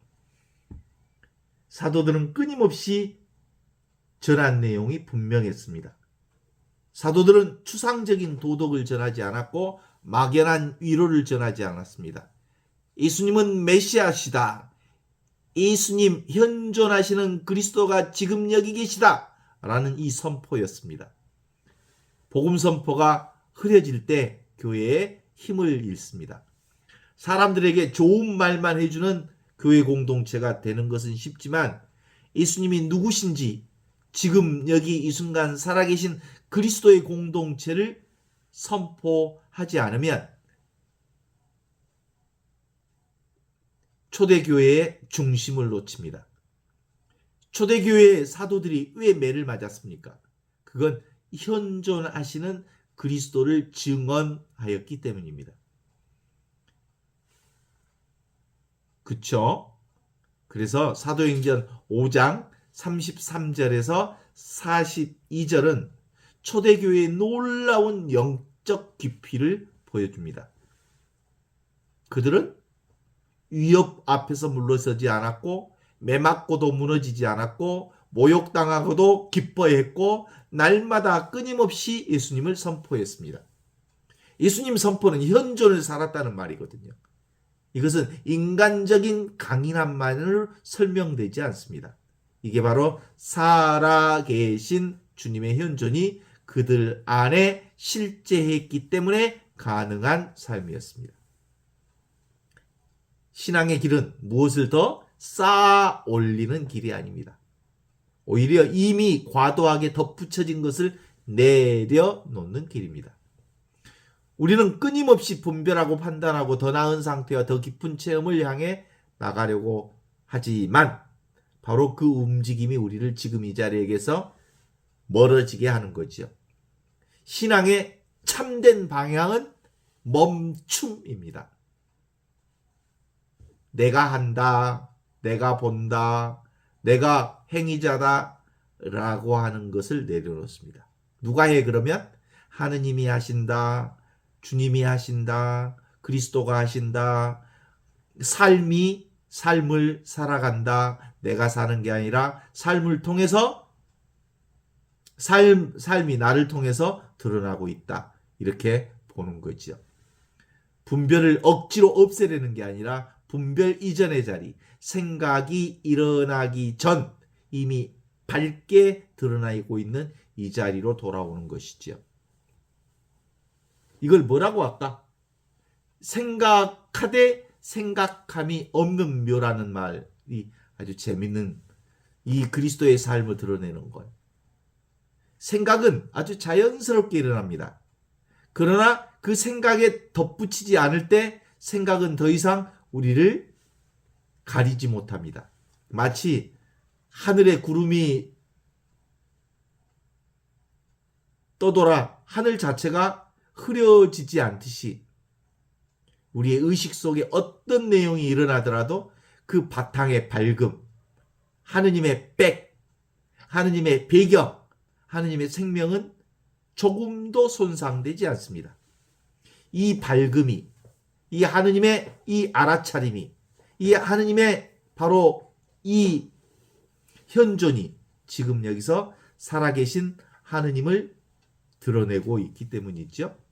사도들은 끊임없이 전한 내용이 분명했습니다. 사도들은 추상적인 도덕을 전하지 않았고 막연한 위로를 전하지 않았습니다. 예수님은 메시아시다. 예수님 현존하시는 그리스도가 지금 여기 계시다. 라는 이 선포였습니다. 복음 선포가 흐려질 때 교회에 힘을 잃습니다. 사람들에게 좋은 말만 해주는 교회 공동체가 되는 것은 쉽지만 예수님이 누구신지 지금 여기 이 순간 살아계신 그리스도의 공동체를 선포하지 않으면 초대교회의 중심을 놓칩니다. 초대교회의 사도들이 왜 매를 맞았습니까? 그건 현존하시는 그리스도를 증언하였기 때문입니다. 그쵸? 그래서 사도행전 5장 33절에서 42절은 초대교회의 놀라운 영적 깊이를 보여줍니다. 그들은 위협 앞에서 물러서지 않았고 매맞고도 무너지지 않았고 모욕당하고도 기뻐했고 날마다 끊임없이 예수님을 선포했습니다. 예수님 선포는 현존을 살았다는 말이거든요. 이것은 인간적인 강인함만으로 설명되지 않습니다. 이게 바로 살아계신 주님의 현존이 그들 안에 실제했기 때문에 가능한 삶이었습니다. 신앙의 길은 무엇을 더 쌓아 올리는 길이 아닙니다. 오히려 이미 과도하게 덧붙여진 것을 내려놓는 길입니다. 우리는 끊임없이 분별하고 판단하고 더 나은 상태와 더 깊은 체험을 향해 나가려고 하지만 바로 그 움직임이 우리를 지금 이 자리에서 멀어지게 하는 거죠. 신앙의 참된 방향은 멈춤입니다. 내가 한다, 내가 본다, 내가 행위자다 라고 하는 것을 내려놓습니다. 누가 해 그러면? 하느님이 하신다, 주님이 하신다, 그리스도가 하신다, 삶을 살아간다. 내가 사는 게 아니라 삶을 통해서 삶이 나를 통해서 드러나고 있다. 이렇게 보는 거죠. 분별을 억지로 없애려는 게 아니라 분별 이전의 자리, 생각이 일어나기 전 이미 밝게 드러나고 있는 이 자리로 돌아오는 것이지요. 이걸 뭐라고 할까? 생각하되 생각함이 없는 묘라는 말이 아주 재밌는 이 그리스도의 삶을 드러내는 거예요. 생각은 아주 자연스럽게 일어납니다. 그러나 그 생각에 덧붙이지 않을 때 생각은 더 이상 우리를 가리지 못합니다. 마치 하늘에 구름이 떠돌아 하늘 자체가 흐려지지 않듯이 우리의 의식 속에 어떤 내용이 일어나더라도 그 바탕의 밝음, 하느님의 백, 하느님의 배경, 하느님의 생명은 조금도 손상되지 않습니다. 이 밝음이, 이 하느님의 이 알아차림이, 이 하느님의 바로 이 현존이 지금 여기서 살아계신 하느님을 드러내고 있기 때문이죠.